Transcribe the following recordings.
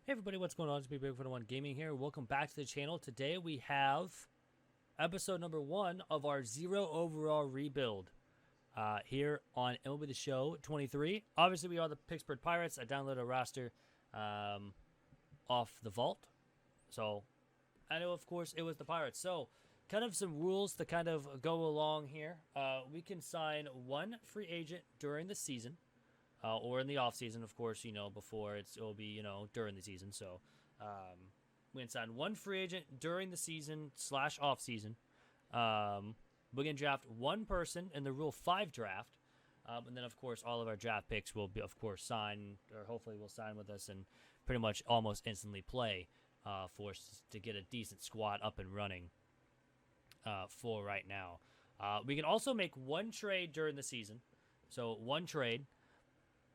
Hey everybody, what's going on? It's me, Big1 Gaming here. Welcome back to the channel. Today we have episode number 1 of our 0 overall rebuild here on MLB The Show 23. Obviously, we are the Pittsburgh Pirates. I downloaded a roster off the vault. So, I know, of course, it was the Pirates. So, kind of some rules to kind of go along here. We can sign one free agent during the season. Or in the off season, of course, before it'll be, during the season. So, we can sign one free agent during the season / off season. We can draft one person in the Rule 5 draft. And then, of course, all of our draft picks will be, of course, sign, or hopefully will sign with us and pretty much almost instantly play for us to get a decent squad up and running for right now. We can also make one trade during the season. So, one trade.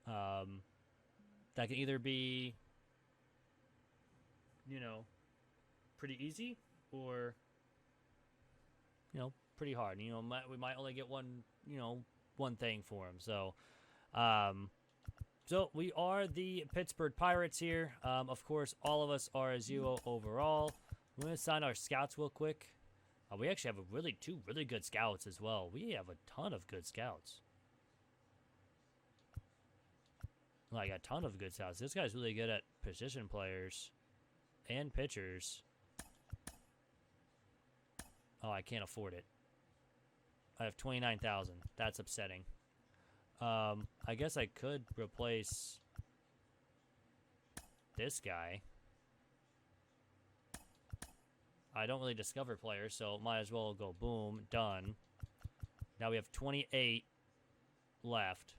That can either be, pretty easy or, pretty hard. We might only get one thing for him. So, so we are the Pittsburgh Pirates here. Of course, all of us are a 0 overall. We're going to sign our scouts real quick. We actually have two really good scouts as well. We have a ton of good scouts. Like a ton of good scouts. This guy's really good at position players and pitchers. Oh, I can't afford it. I have 29,000. That's upsetting. I guess I could replace this guy. I don't really discover players, so might as well go boom, done. Now we have 28 left.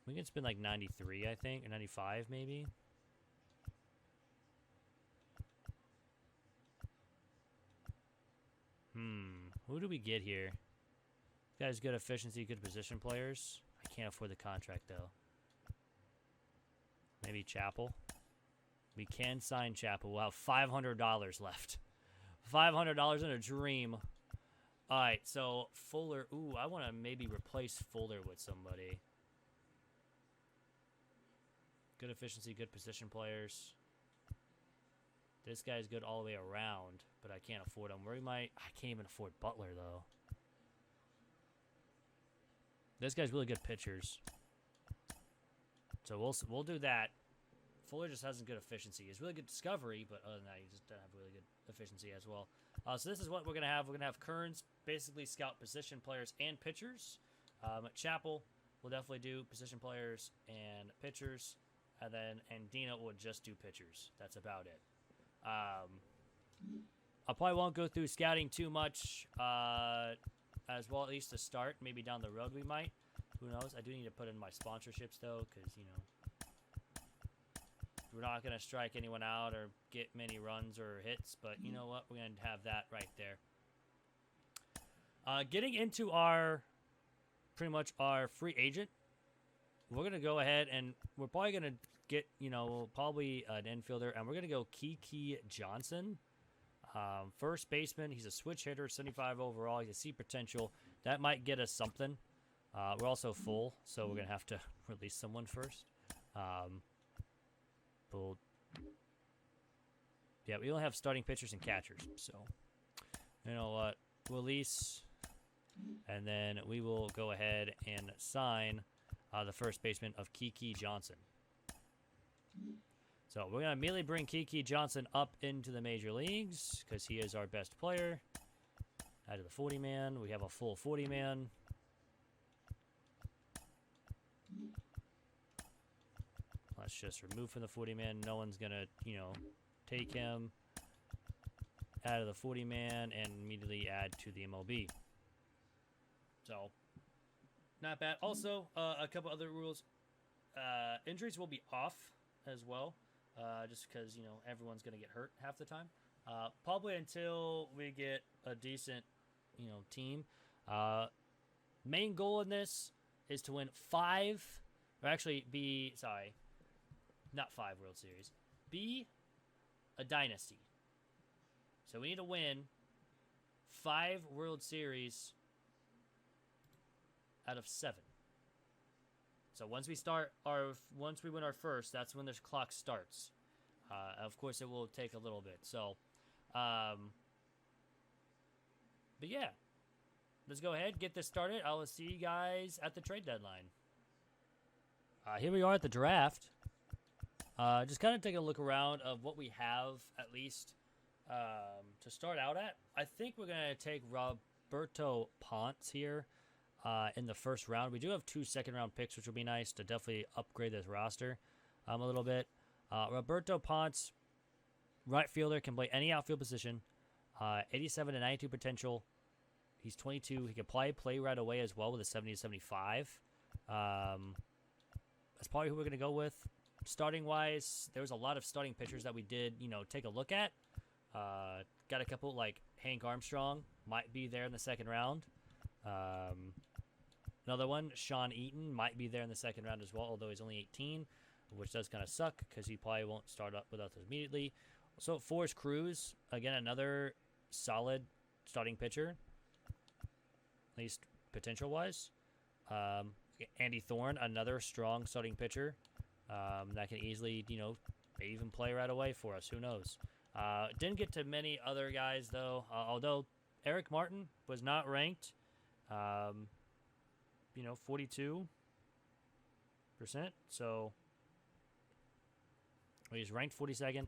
We can spend like 93, I think, or 95 maybe. Who do we get here? Guys, good efficiency, good position players. I can't afford the contract though. Maybe Chappell. We can sign Chappell. We'll have $500 left. $500 in a dream. All right, so Fuller. Ooh, I want to maybe replace Fuller with somebody. Good efficiency, good position players. This guy's good all the way around, but I can't afford him. I can't even afford Butler, though. This guy's really good pitchers. So we'll do that. Fuller just hasn't good efficiency. He's really good discovery, but other than that, he just doesn't have really good efficiency as well. So this is what we're going to have. We're going to have Kearns basically scout position players and pitchers. Chappell will definitely do position players and pitchers. And then Andina will just do pitchers. That's about it. I probably won't go through scouting too much as well, at least to start. Maybe down the road we might. Who knows? I do need to put in my sponsorships, though, because, we're not going to strike anyone out or get many runs or hits. But you know what? We're going to have that right there. Getting into pretty much our free agent. We're going to go ahead and we're probably going to get, probably an infielder. And we're going to go Kiki Johnson. First baseman. He's a switch hitter, 75 overall. He's a C potential. That might get us something. We're also full, so we're going to have to release someone first. Yeah, we only have starting pitchers and catchers. So, you know what? Release. And then we will go ahead and sign the first baseman of Kiki Johnson. So we're going to immediately bring Kiki Johnson up into the major leagues because he is our best player. Out of the 40-man, we have a full 40-man. Let's just remove from the 40-man. No one's going to, take him out of the 40-man and immediately add to the MLB. So, not bad. Also, a couple other rules. Injuries will be off as well, just because, everyone's going to get hurt half the time. Probably until we get a decent, team. Main goal in this is to win 5, or actually not 5 World Series. Be a dynasty. So we need to win 5 World Series out of 7. So once we win our first, that's when the clock starts. Of course, it will take a little bit. So, but yeah, let's go ahead, get this started. I will see you guys at the trade deadline. Here we are at the draft. Just kind of take a look around of what we have, at least, to start out at. I think we're going to take Roberto Ponce here in the first round. We do have 2 second-round picks, which will be nice to definitely upgrade this roster a little bit. Roberto Ponce, right fielder, can play any outfield position. 87 to 92 potential. He's 22. He can play right away as well with a 70 to 75. That's probably who we're going to go with. Starting-wise, there was a lot of starting pitchers that we did, take a look at. Got a couple, like Hank Armstrong, might be there in the second round. Another one, Sean Eaton, might be there in the second round as well, although he's only 18, which does kind of suck because he probably won't start up with us immediately. So, Forrest Cruz, again, another solid starting pitcher, at least potential-wise. Andy Thorne, another strong starting pitcher that can easily, maybe even play right away for us. Who knows? Didn't get to many other guys, though, although Eric Martin was not ranked, 42%. So he's ranked 42nd.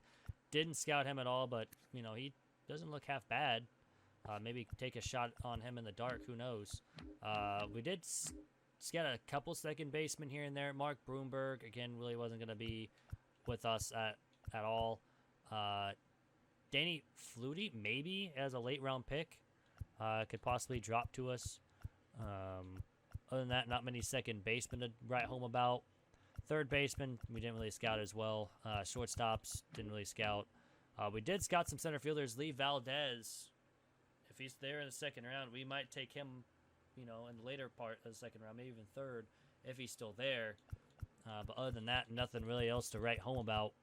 Didn't scout him at all, but, he doesn't look half bad. Maybe take a shot on him in the dark. Who knows? We did scout a couple second basemen here and there. Mark Broomberg, again, really wasn't going to be with us at all. Danny Flutie, maybe, as a late-round pick. Could possibly drop to us. Other than that, not many second basemen to write home about. Third baseman, we didn't really scout as well. Shortstops, didn't really scout. We did scout some center fielders. Lee Valdez, if he's there in the second round, we might take him, in the later part of the second round, maybe even third, if he's still there. But other than that, nothing really else to write home about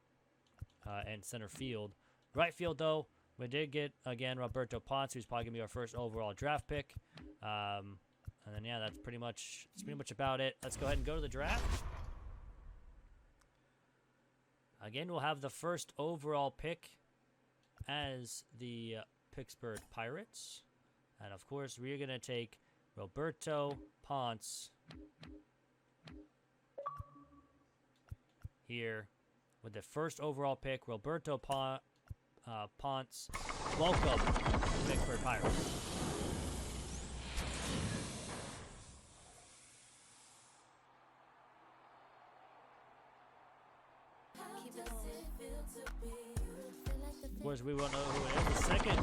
in center field. Right field, though, we did get, again, Roberto Ponce, who's probably going to be our first overall draft pick. And then, yeah, that's pretty much about it. Let's go ahead and go to the draft. Again, we'll have the first overall pick as the Pittsburgh Pirates. And, of course, we're going to take Roberto Ponce here with the first overall pick. Roberto Ponce, welcome to Pittsburgh Pirates. Of course, we won't know who it is. The second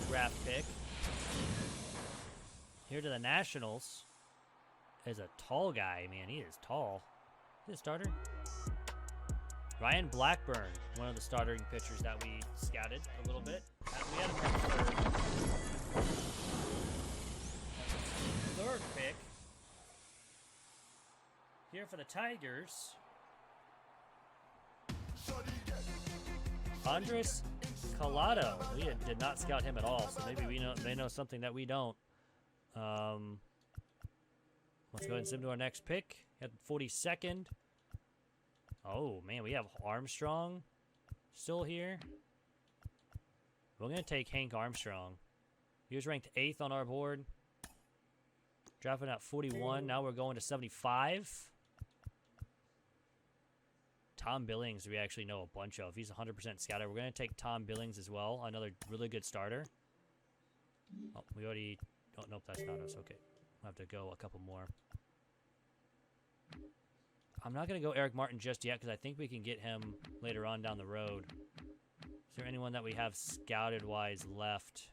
draft pick here to the Nationals is a tall guy. Man, he is tall. Is he a starter? Ryan Blackburn, one of the starting pitchers that we scouted a little bit. We had him at third pick here for the Tigers. Andres Collado. We did not scout him at all, so maybe they know something that we don't. Let's go ahead and send him to our next pick at 42nd. Oh, man, we have Armstrong still here. We're going to take Hank Armstrong. He was ranked 8th on our board. Drafting at 41. Now we're going to 75. Tom Billings, we actually know a bunch of. He's 100% scouter. We're going to take Tom Billings as well. Another really good starter. Oh, we already... Oh, nope, that's not us. Okay. We'll have to go a couple more. I'm not going to go Eric Martin just yet because I think we can get him later on down the road. Is there anyone that we have scouted-wise left?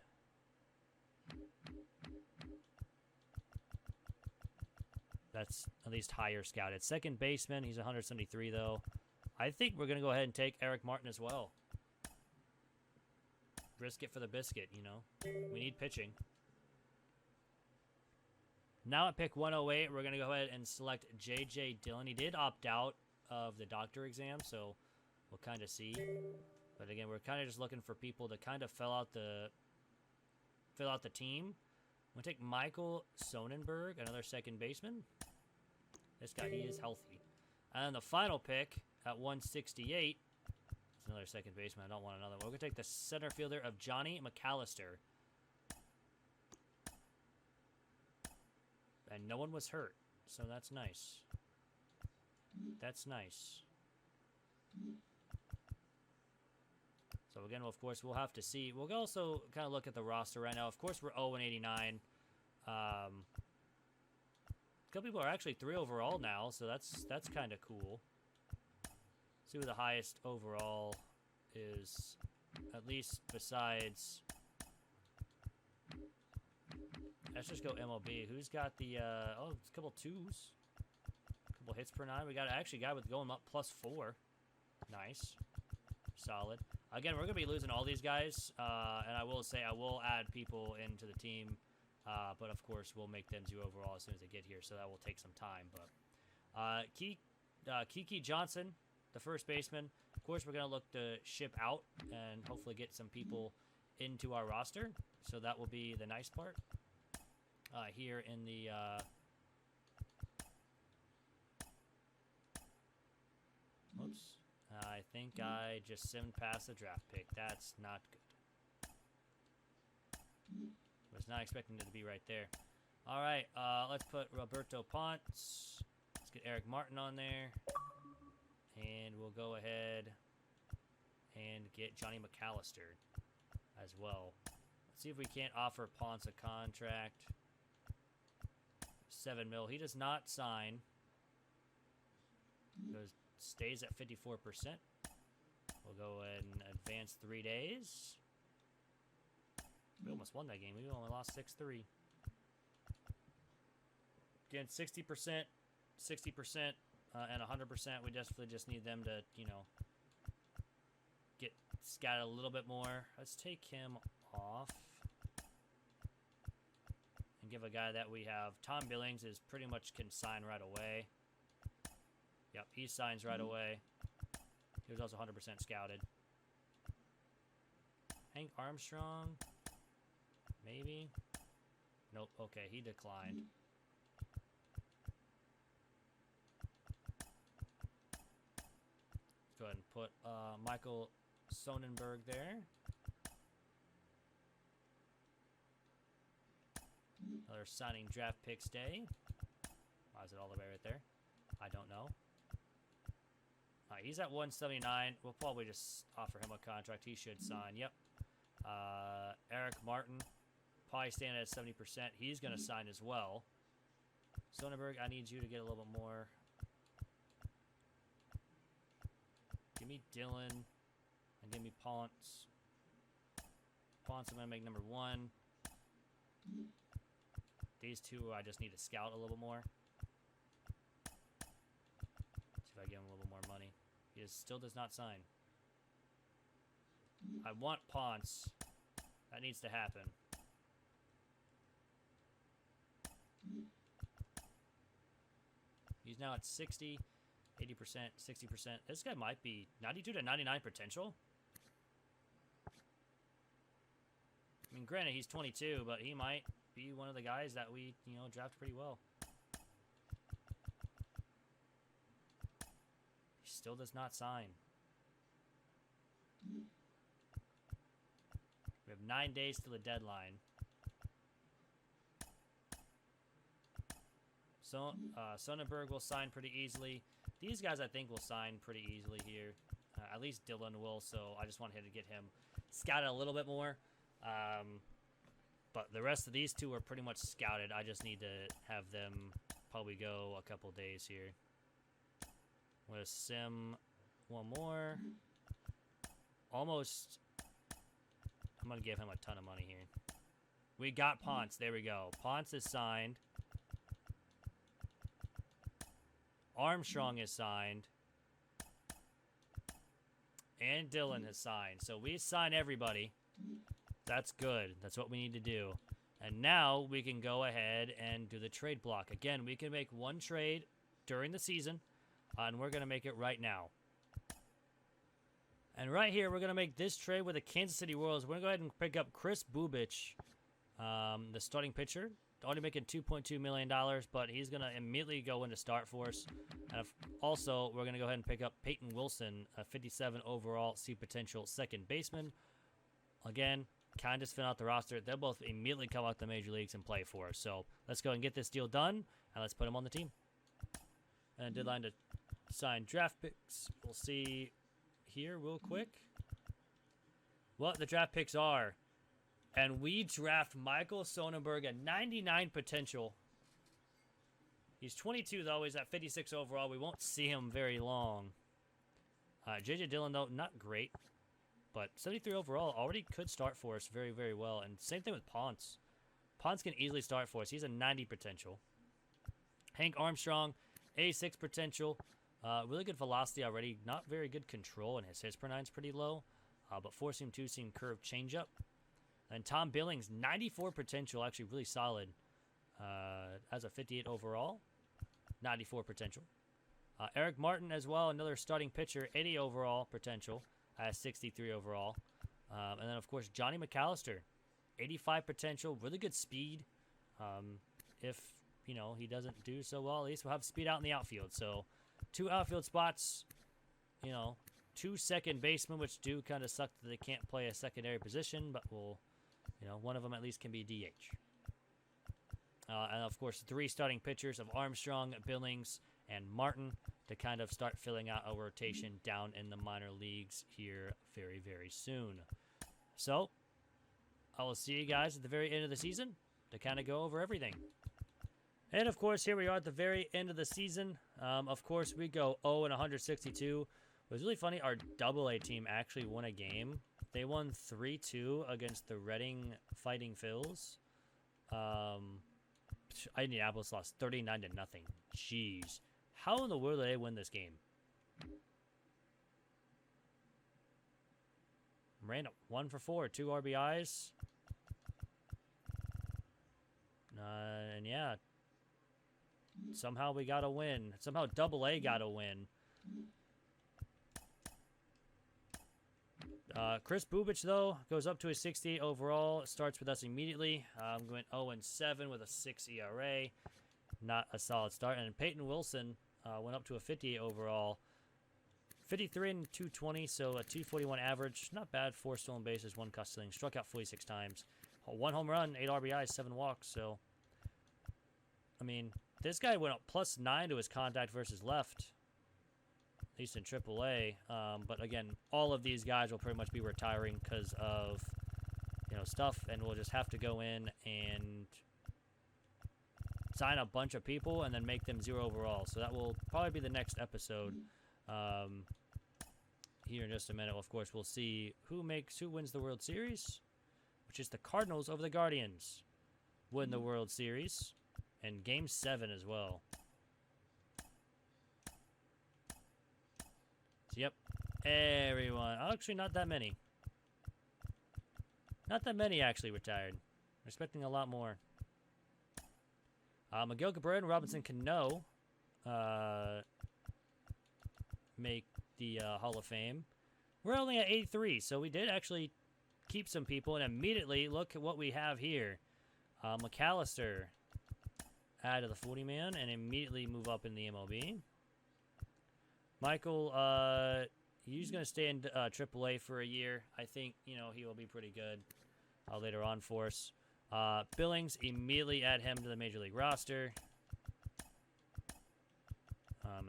That's at least higher scouted. Second baseman, he's 173, though. I think we're going to go ahead and take Eric Martin as well. Risk it for the biscuit, We need pitching. Now at pick 108, we're going to go ahead and select J.J. Dillon. He did opt out of the doctor exam, so we'll kind of see. But again, we're kind of just looking for people to kind of fill out the team. I'm going to take Michael Sonnenberg, another second baseman. This guy, he is healthy. And then the final pick at 168. It's another second baseman. I don't want another one. We're going to take the center fielder of Johnny McAllister. And no one was hurt, so that's nice. That's nice. So again, of course, we'll have to see. We'll also kind of look at the roster right now. Of course, we're 0-89. A couple people are actually 3 overall now, so that's kind of cool. See what the highest overall is, at least besides. Let's just go MLB. Who's got the? Oh, it's a couple 2s, a couple hits per 9. We got actually a guy with going up +4. Nice, solid. Again, we're gonna be losing all these guys, and I will say I will add people into the team. But of course, we'll make them 0 overall as soon as they get here, so that will take some time. But Kiki Johnson, the first baseman. Of course, we're going to look to ship out and hopefully get some people into our roster. So that will be the nice part here in the... Whoops. I think I just simmed past the draft pick. That's not good. Was not expecting it to be right there. All right, let's put Roberto Ponce. Let's get Eric Martin on there. And we'll go ahead and get Johnny McAllister as well. Let's see if we can't offer Ponce a contract. $7 million. He does not sign. Stays at 54%. We'll go ahead and advance 3 days. We almost won that game. We only lost 6-3. Again, 60%, 60%, and 100%. We definitely just need them to, you know, get scattered a little bit more. Let's take him off. And give a guy that we have. Tom Billings is pretty much can sign right away. Yep, he signs right away. He was also 100% scouted. Hank Armstrong. Maybe. Nope. Okay, he declined. Let's go ahead and put Michael Sonnenberg there. Another signing draft picks day. Why is it all the way right there? I don't know. He's at 179. We'll probably just offer him a contract. He should sign. Yep. Eric Martin. Probably standing at 70%. He's going to sign as well. Sonnenberg, I need you to get a little bit more. Give me Dylan. And give me Ponce. Ponce, I'm going to make number 1. These two, I just need to scout a little bit more. See if I give him a little bit more money. He still does not sign. I want Ponce. That needs to happen. He's now at 60, 80%, 60%. This guy might be 92 to 99 potential. I mean, granted, he's 22, but he might be one of the guys that we, you know, draft pretty well. He still does not sign. We have 9 days to the deadline. So, Sonnenberg will sign pretty easily. These guys, I think, will sign pretty easily here. At least Dylan will, so I just wanted to get him scouted a little bit more. But the rest of these two are pretty much scouted. I just need to have them probably go a couple days here. I'm going to sim one more. Almost. I'm going to give him a ton of money here. We got Ponce. There we go. Ponce is signed. Armstrong is signed. And Dylan has signed. So we sign everybody. That's good. That's what we need to do. And now we can go ahead and do the trade block. Again, we can make one trade during the season. And we're going to make it right now. And right here, we're going to make this trade with the Kansas City Royals. We're going to go ahead and pick up Chris Bubich, the starting pitcher already making $2.2 million, but he's going to immediately go into start for us. And also, we're going to go ahead and pick up Peyton Wilson, a 57 overall, see potential second baseman. Again, kind of spin out the roster. They'll both immediately come out the major leagues and play for us. So let's go and get this deal done, and let's put them on the team. And deadline to sign draft picks. We'll see here real quick what the draft picks are. And we draft Michael Sonnenberg at 99 potential. He's 22, though. He's at 56 overall. We won't see him very long. J.J. Dillon, though, not great. But 73 overall already could start for us very, very well. And same thing with Ponce. Ponce can easily start for us. He's a 90 potential. Hank Armstrong, 86 potential. Really good velocity already. Not very good control, and his hits per 9 is pretty low. But 4-seam, 2-seam curve changeup. And Tom Billings, 94 potential, actually really solid. As a 58 overall, 94 potential. Eric Martin as well, another starting pitcher, 80 overall potential, has 63 overall. And then, of course, Johnny McAllister, 85 potential, really good speed. If, you know, he doesn't do so well, at least we'll have speed out in the outfield. So 2 outfield spots, you know, 2 second basemen, which do kind of suck that they can't play a secondary position, but we'll, you know, one of them at least can be DH. And, of course, 3 starting pitchers of Armstrong, Billings, and Martin to kind of start filling out a rotation down in the minor leagues here very, very soon. So, I will see you guys at the very end of the season to kind of go over everything. And, of course, here we are at the very end of the season. Of course, we go 0-162. It was really funny. Our AA team actually won a game. They won 3-2 against the Reading Fighting Phils. Indianapolis lost 39-0. Jeez. How in the world did they win this game? Random. 1 for 4. 2 RBIs. And yeah. Somehow we got a win. Somehow AA got a win. Chris Bubich, though, goes up to a 68 overall. Starts with us immediately. I'm going 0-7 with a 6 ERA. Not a solid start. And Peyton Wilson went up to a 58 overall. 53 and 220, so a 241 average. Not bad. 4 stolen bases, 1 custody. Struck out 46 times. 1 home run, 8 RBIs, 7 walks. So, I mean, this guy went up +9 to his contact versus left. At least in AAA. But again, all of these guys will pretty much be retiring because of, you know, stuff, and we'll just have to go in and sign a bunch of people and then make them 0 overall. So that will probably be the next episode. Here in just a minute, of course, we'll see who wins the World Series, which is the Cardinals over the Guardians. Win the World Series, and Game 7 as well. Yep, everyone. Actually, not that many. Not that many actually retired. We're expecting a lot more. Miguel Cabrera and Robinson Cano make the Hall of Fame. We're only at 83, so we did actually keep some people. And immediately, look at what we have here. McAllister add to the 40-man and immediately move up in the MLB. Michael, he's going to stay in AAA for a year. I think, you know, he will be pretty good later on for us. Billings, immediately add him to the Major League roster.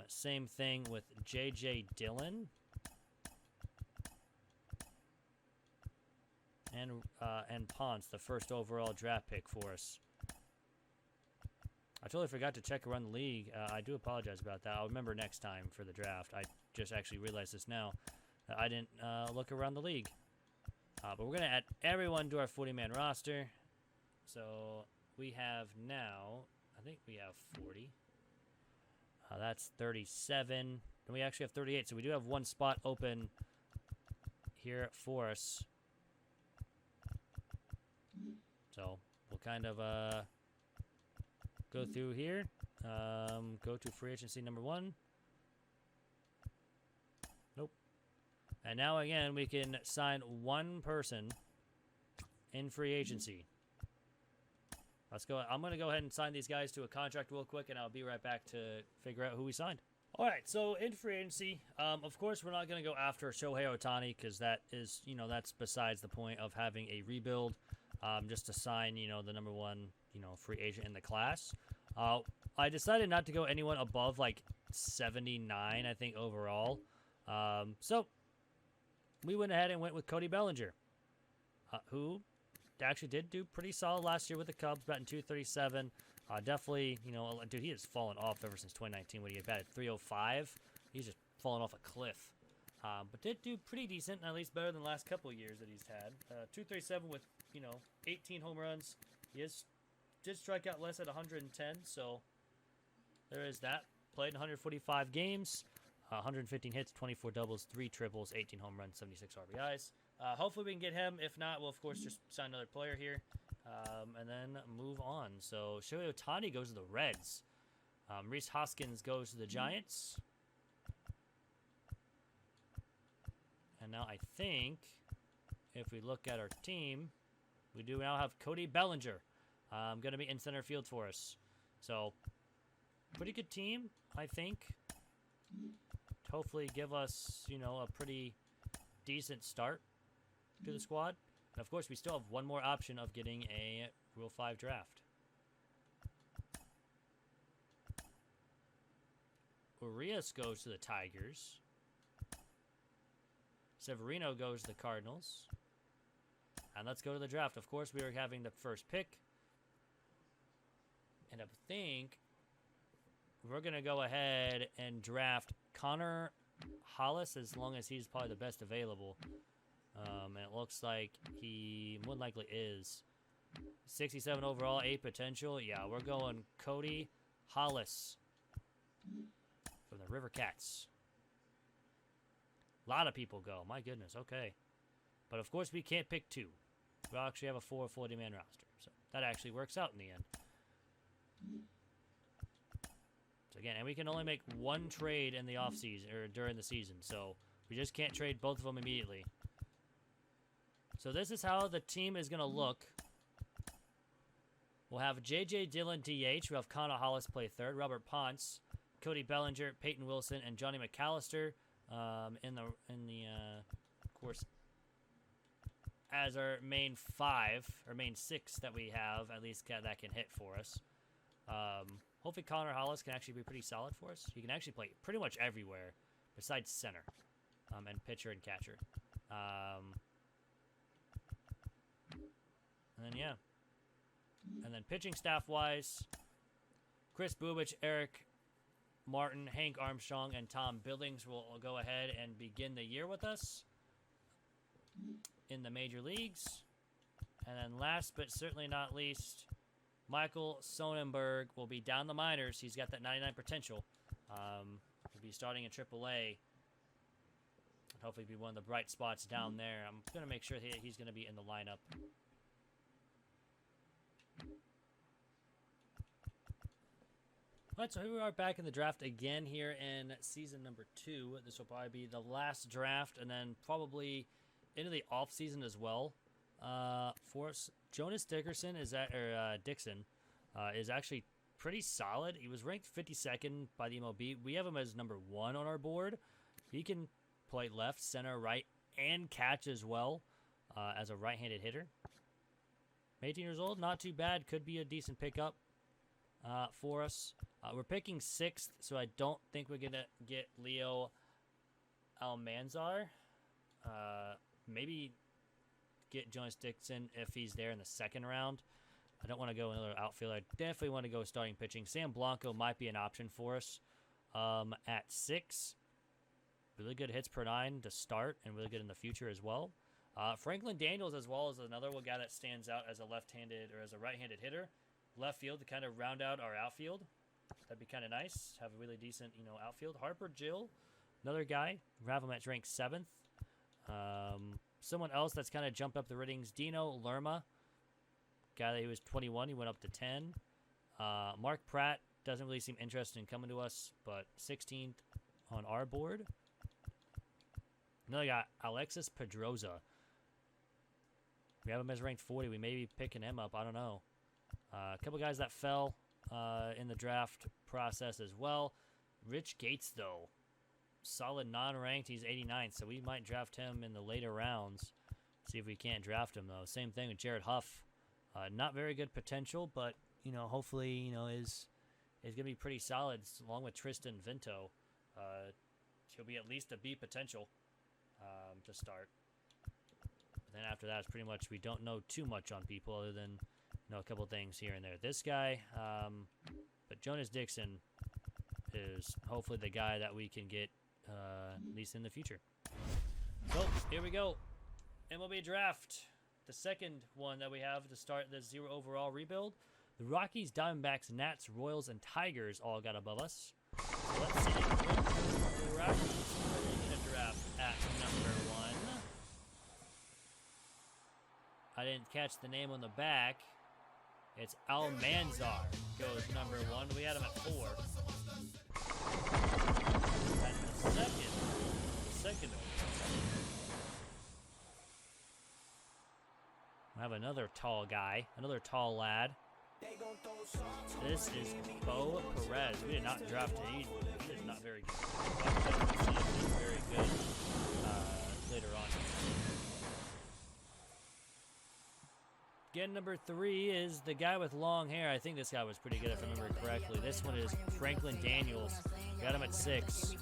Same thing with J.J. Dillon. And Ponce, the first overall draft pick for us. I totally forgot to check around the league. I do apologize about that. I'll remember next time for the draft. I just actually realized this now. I didn't look around the league. But we're going to add everyone to our 40-man roster. So we have now, I think we have 40. That's 37. And we actually have 38. So we do have 1 spot open here for us. So we'll kind of go through here. Go to free agency number 1. Nope. And now again, we can sign 1 person in free agency. let's go. I'm going to go ahead and sign these guys to a contract real quick, and I'll be right back to figure out who we signed. All right, so in free agency, of course, we're not going to go after Shohei Ohtani because that is, that's besides the point of having a rebuild. Just to sign, the number one, free agent in the class. I decided not to go anyone above like 79, I think, overall. So we went ahead and went with Cody Bellinger, who actually did do pretty solid last year with the Cubs, batting .237. Definitely, dude, he has fallen off ever since 2019 when he batted .305. He's just fallen off a cliff. But did do pretty decent, at least better than the last couple of years that he's had. .237 with, 18 home runs. He did strike out less at 110, so there is that. Played in 145 games, 115 hits, 24 doubles, 3 triples, 18 home runs, 76 RBIs. Hopefully we can get him. If not, we'll, of course, just sign another player here. And then move on. So Shohei Ohtani goes to the Reds. Rhys Hoskins goes to the Giants. And now I think if we look at our team, we do now have Cody Bellinger going to be in center field for us. So pretty good team, I think. Hopefully give us, a pretty decent start to the squad. And of course, we still have one more option of getting a Rule 5 draft. Urias goes to the Tigers. Severino goes to the Cardinals. And let's go to the draft. Of course, we are having the first pick. And I think we're going to go ahead and draft Connor Hollis as long as he's probably the best available. And it looks like he more than likely is. 67 overall, 8 potential. Yeah, we're going Cody Hollis from the River Cats. A lot of people go. My goodness, okay. But of course, we can't pick 2. We actually have a 4 40-man roster. So that actually works out in the end. So again, and we can only make 1 trade in the offseason or during the season. So we just can't trade both of them immediately. So this is how the team is going to look. We'll have J.J. Dillon DH. We'll have Connor Hollis play third. Robert Ponce, Cody Bellinger, Peyton Wilson, and Johnny McAllister in the of course, as our main 5 or main 6 that we have, at least that can hit for us. Hopefully Connor Hollis can actually be pretty solid for us. He can actually play pretty much everywhere besides center and pitcher and catcher. And then, yeah. And then pitching staff-wise, Chris Bubich, Eric Martin, Hank Armstrong, and Tom Billings will go ahead and begin the year with us in the major leagues. And then last but certainly not least, Michael Sonnenberg will be down the minors. He's got that 99 potential. He'll be starting in AAA. And hopefully be one of the bright spots down there. I'm going to make sure he's going to be in the lineup. All right, so here we are back in the draft again here in season number 2. This will probably be the last draft, and then probably into the off season as well. For us, Jonas Dickerson Dixon is actually pretty solid. He was ranked 52nd by the MLB. We have him as number 1 on our board. He can play left, center, right, and catch as well as a right-handed hitter. 18 years old, not too bad. Could be a decent pickup for us. We're picking 6th, so I don't think we're going to get Leo Almanzar. Maybe get Jonas Dixon if he's there in the 2nd round. I don't want to go another outfielder. I definitely want to go starting pitching. Sam Blanco might be an option for us at 6. Really good hits per 9 to start and really good in the future as well. Franklin Daniels as well is another one guy that stands out as a left-handed or as a right-handed hitter. Left field to kind of round out our outfield. That'd be kind of nice. Have a really decent, outfield. Harper Jill, another guy. We have him at ranked 7th. Someone else that's kind of jumped up the ratings. Dino Lerma, guy that he was 21. He went up to 10. Mark Pratt doesn't really seem interested in coming to us, but 16th on our board. Another guy, Alexis Pedroza. We have him as ranked 40. We may be picking him up. I don't know. A couple guys that fell in the draft process as well. Rich Gates, though. Solid non-ranked. He's 89th, so we might draft him in the later rounds. See if we can't draft him, though. Same thing with Jared Huff. Not very good potential, but, hopefully, is going to be pretty solid, along with Tristan Vinto. He'll be at least a B potential to start. But then after that, it's pretty much we don't know too much on people other than a couple things here and there. This guy, but Jonas Dixon is hopefully the guy that we can get at least in the future. So here we go, MLB draft, the second one that we have to start the 0 overall rebuild. The Rockies, Diamondbacks, Nats, Royals, and Tigers all got above us. So let's see what the Rockies are going to draft at number 1. I didn't catch the name on the back. It's Almanzar goes number 1. We had him at 4. And the second I have another tall guy, another tall lad. This is Bo Perez. We did not draft him. He is not very good. He's very good later on. Again, number 3 is the guy with long hair. I think this guy was pretty good if I remember correctly. This one is Franklin Daniels. Got him at 6.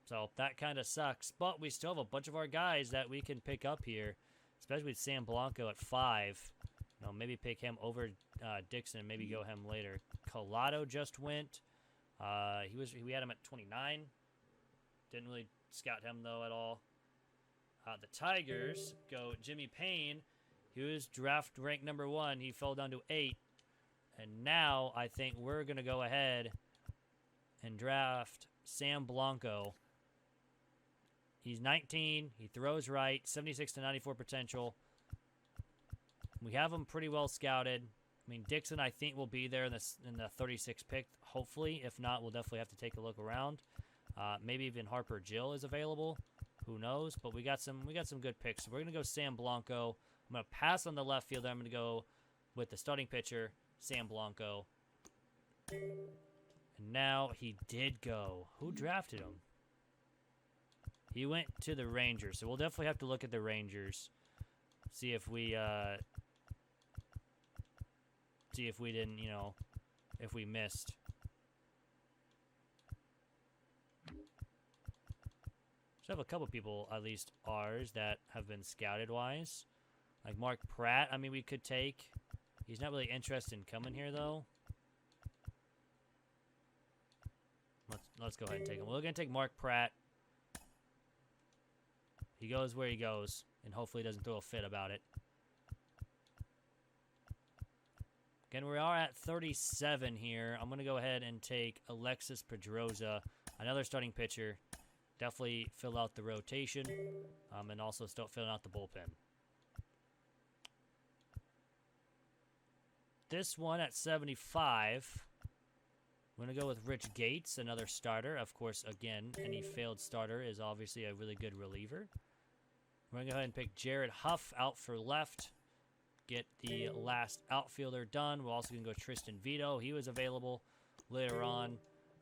So that kind of sucks. But we still have a bunch of our guys that we can pick up here, especially with Sam Blanco at 5. Maybe pick him over Dixon and maybe go him later. Collado just went. We had him at 29. Didn't really scout him, though, at all. The Tigers go Jimmy Payne. He was draft ranked number 1. He fell down to 8. And now I think we're going to go ahead and draft Sam Blanco. He's 19. He throws right. 76 to 94 potential. We have him pretty well scouted. I mean, Dixon, I think, will be there in the 36th pick, hopefully. If not, we'll definitely have to take a look around. Maybe even Harper Jill is available. Who knows? But we got some good picks. So we're going to go Sam Blanco. I'm going to pass on the left fielder. I'm going to go with the starting pitcher, Sam Blanco. And now he did go. Who drafted him? He went to the Rangers. So we'll definitely have to look at the Rangers. See if we didn't, if we missed. So I have a couple people, at least ours, that have been scouted-wise. Like Mark Pratt, I mean, we could take. He's not really interested in coming here, though. Let's go ahead and take him. We're going to take Mark Pratt. He goes where he goes, and hopefully he doesn't throw a fit about it. Again, we are at 37 here. I'm going to go ahead and take Alexis Pedroza, another starting pitcher. Definitely fill out the rotation, and also start filling out the bullpen. This one at 75, I'm going to go with Rich Gates, another starter. Of course, again, any failed starter is obviously a really good reliever. We're going to go ahead and pick Jared Huff out for left. Get the last outfielder done. We're also going to go Tristan Vito. He was available later on.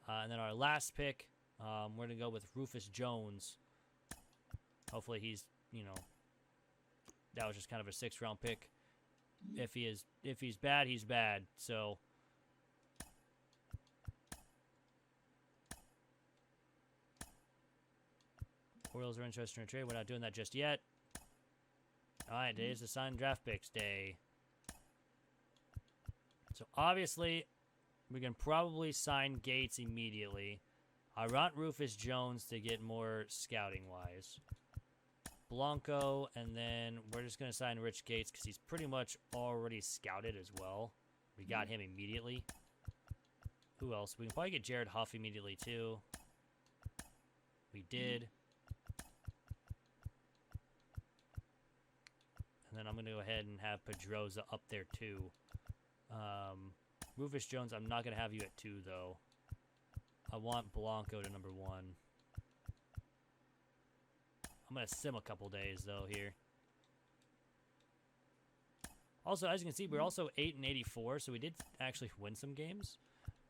And then our last pick, we're going to go with Rufus Jones. Hopefully he's, that was just kind of a 6th-round pick. If he's bad, he's bad. So Orioles are interested in a trade. We're not doing that just yet. All right, today's the signed draft picks day. So obviously, we can probably sign Gates immediately. I want Rufus Jones to get more scouting-wise. Blanco, and then we're just going to sign Rich Gates because he's pretty much already scouted as well. We got him immediately. Who else? We can probably get Jared Huff immediately, too. We did. And then I'm going to go ahead and have Pedroza up there, too. Rufus Jones, I'm not going to have you at 2, though. I want Blanco to number 1. I'm going to sim a couple days, though, here. Also, as you can see, we're also 8-84, so we did actually win some games.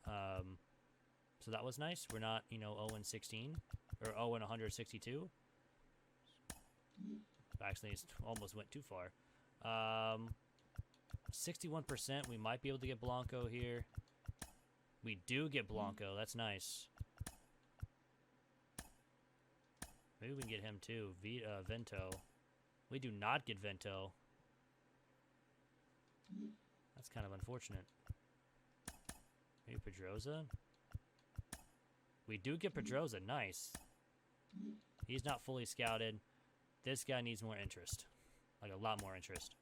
So that was nice. We're not, 0-16 or 0-162. Actually, it almost went too far. 61%. We might be able to get Blanco here. We do get Blanco. That's nice. Maybe we can get him too. Vento. We do not get Vento. That's kind of unfortunate. Maybe Pedroza? We do get Pedroza. Nice. He's not fully scouted. This guy needs more interest. Like a lot more interest.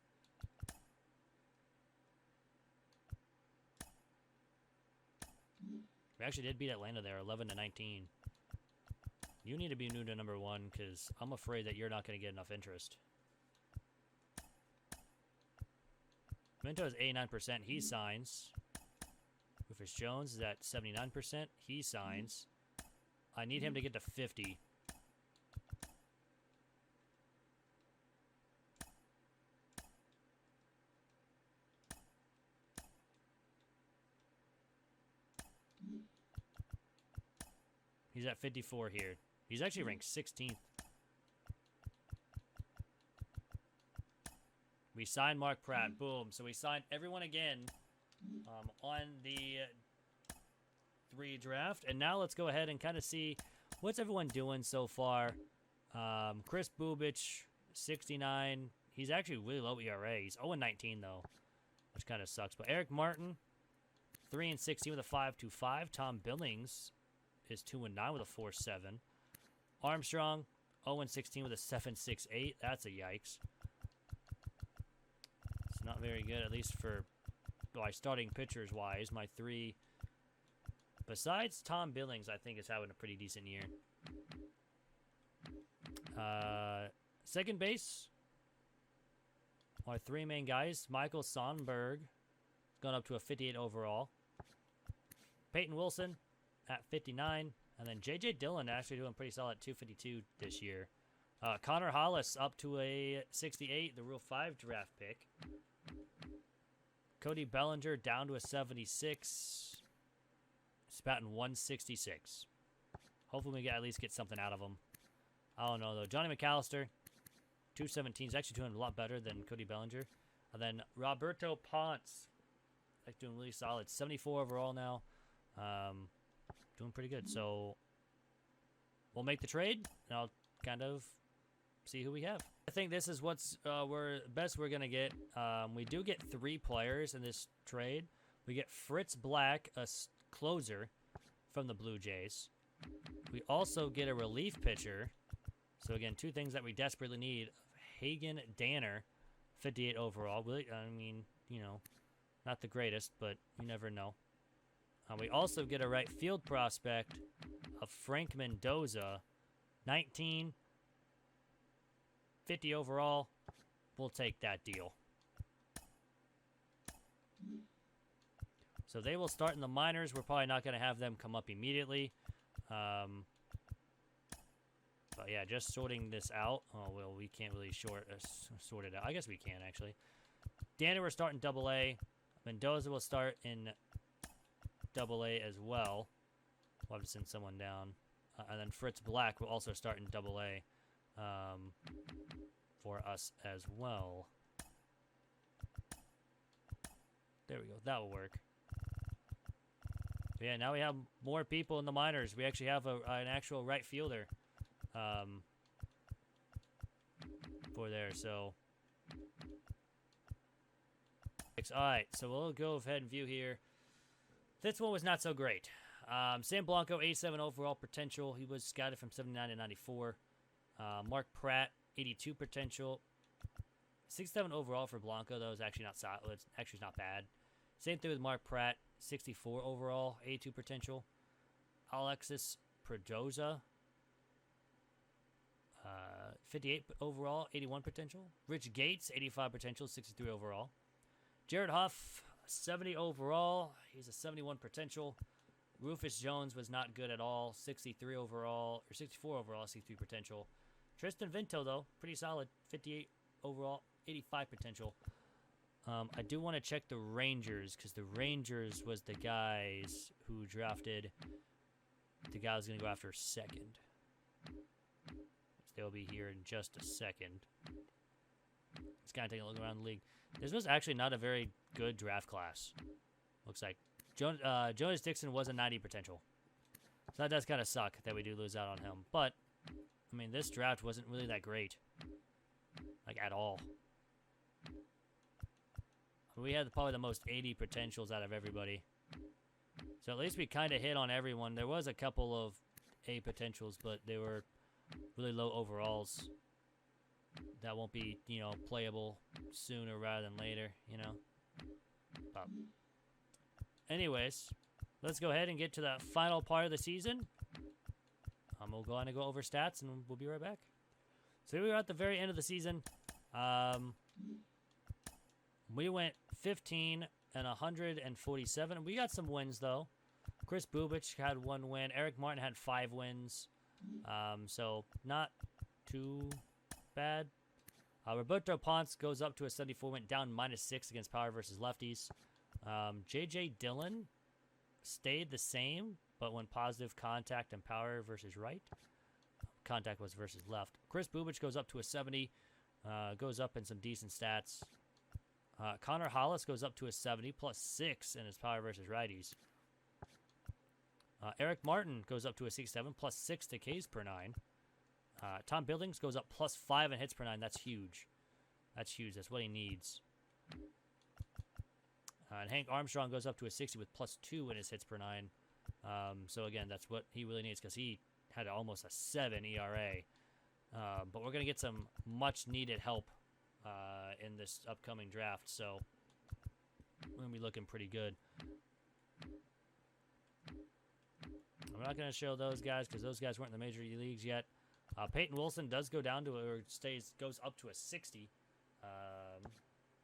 We actually did beat Atlanta there, 11-19. You need to be new to number 1 because I'm afraid that you're not going to get enough interest. Minto is 89%. He signs. Rufus Jones is at 79%. He signs. I need him to get to 50. He's at 54 here. He's actually ranked 16th. We signed Mark Pratt. Boom. So we signed everyone again on the 3 draft. And now let's go ahead and kind of see what's everyone doing so far. Chris Bubich, 69. He's actually really low ERA. He's 0-19 though, which kind of sucks. But Eric Martin, 3-16 with a 5.25. Tom Billings is 2-9 with a 4.7. Armstrong, 0-16 with a 7.68. That's a yikes. It's not very good, at least for starting pitchers wise. My 3, besides Tom Billings, I think is having a pretty decent year. Second base, our 3 main guys. Michael Sonberg, gone up to a 58 overall. Peyton Wilson at 59. And then J.J. Dillon actually doing pretty solid at 252 this year. Connor Hollis up to a 68, the Rule 5 draft pick. Cody Bellinger down to a 76. He's batting 166. Hopefully we can at least get something out of him. I don't know, though. Johnny McAllister, 217. He's actually doing a lot better than Cody Bellinger. And then Roberto Ponce, like doing really solid. 74 overall now. Doing pretty good. So we'll make the trade, and I'll kind of see who we have. I think this is what's we're going to get. We do get 3 players in this trade. We get Fritz Black, a closer from the Blue Jays. We also get a relief pitcher. So again, 2 things that we desperately need. Hagen Danner, 58 overall. I mean, not the greatest, but you never know. We also get a right field prospect of Frank Mendoza, 19, 50 overall. We'll take that deal. So they will start in the minors. We're probably not going to have them come up immediately. But yeah, just sorting this out. Oh, well, we can't really sort it out. I guess we can, actually. Danner, we're starting AA. Mendoza will start in AA as well. We'll have to send someone down. And then Fritz Black will also start in AA for us as well. There we go. That will work. But yeah, now we have more people in the minors. We actually have an actual right fielder for there. So, all right. So we'll go ahead and view here. This one was not so great. Sam Blanco, 87 overall potential. He was scouted from 79 to 94. Mark Pratt, 82 potential. 67 overall for Blanco, though, is actually not solid. It's actually not bad. Same thing with Mark Pratt, 64 overall, 82 potential. Alexis Pedroza, 58 overall, 81 potential. Rich Gates, 85 potential, 63 overall. Jared Huff, 70 overall. He's a 71 potential. Rufus Jones was not good at all. 63 overall, or 64 overall, 63 potential. Tristan Vento, though, pretty solid. 58 overall, 85 potential. I do want to check the Rangers, because the Rangers was the guys who drafted the guy who's going to go after second. They'll be here in just a second. Just kind of taking a look around the league. This was actually not a very good draft class. Looks like Jonas Dixon was a 90 potential. So that does kind of suck that we do lose out on him. But, I mean, this draft wasn't really that great. Like, at all. We had probably the most 80 potentials out of everybody. So at least we kind of hit on everyone. There was a couple of A potentials, but they were really low overalls. That won't be, you know, playable sooner rather than later, you know. But anyways, let's go ahead and get to the final part of the season. We'll go on and go over stats, and we'll be right back. So here we are at the very end of the season. We went 15 and 147. We got some wins, though. Chris Bubich had 1 win. Eric Martin had 5 wins. So not too bad. Roberto Ponce goes up to a 74, went down -6 against power versus lefties. J.J. Dillon stayed the same, but went positive contact and power versus right. Contact was versus left. Chris Bubich goes up to a 70, goes up in some decent stats. Connor Hollis goes up to a 70, +6 in his power versus righties. Eric Martin goes up to a 67, +6 to Ks per 9. Tom Billings goes up +5 in hits per 9. That's huge. That's huge. That's what he needs. And Hank Armstrong goes up to a 60 with +2 in his hits per 9. So again, that's what he really needs, because he had almost a 7 ERA. But we're going to get some much needed help in this upcoming draft. So we're going to be looking pretty good. I'm not going to show those guys because those guys weren't in the major leagues yet. Peyton Wilson does go down to, or goes up to a 60.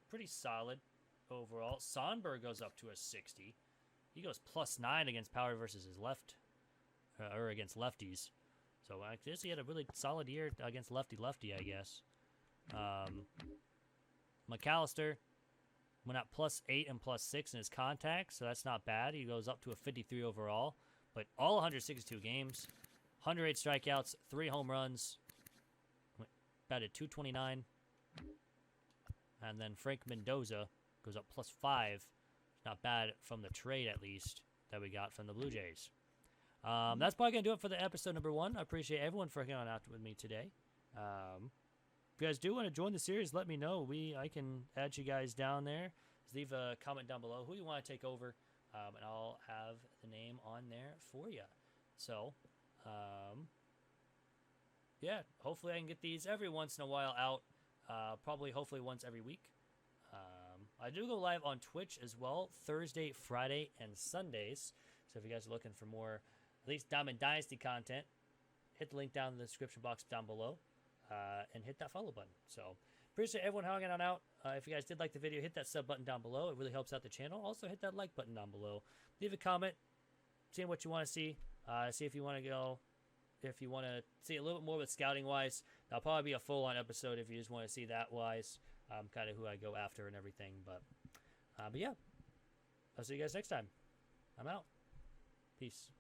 Pretty solid overall. Sonberg goes up to a 60. He goes +9 against power versus his left, or against lefties. So I guess he had a really solid year against lefty, I guess. McAllister went up +8 and +6 in his contacts, so that's not bad. He goes up to a 53 overall. But all 162 games, 108 strikeouts, 3 home runs, batted .229. And then Frank Mendoza goes up +5. Not bad from the trade, at least, that we got from the Blue Jays. That's probably going to do it for the episode number 1. I appreciate everyone for hanging out with me today. If you guys do want to join the series, let me know. I can add you guys down there. Just leave a comment down below who you want to take over. And I'll have the name on there for you. So, yeah, hopefully I can get these every once in a while out. Hopefully once every week. I do go live on Twitch as well, Thursday, Friday, and Sundays. So if you guys are looking for more, at least Diamond Dynasty content, hit the link down in the description box down below, and hit that follow button. So, appreciate everyone hanging out. If you guys did like the video, hit that sub button down below. It really helps out the channel. Also, hit that like button down below. Leave a comment, seeing what you want to see. See if you want to see a little bit more with scouting-wise. That'll probably be a full-on episode if you just want to see that wise. Kind of who I go after and everything. But yeah, I'll see you guys next time. I'm out. Peace.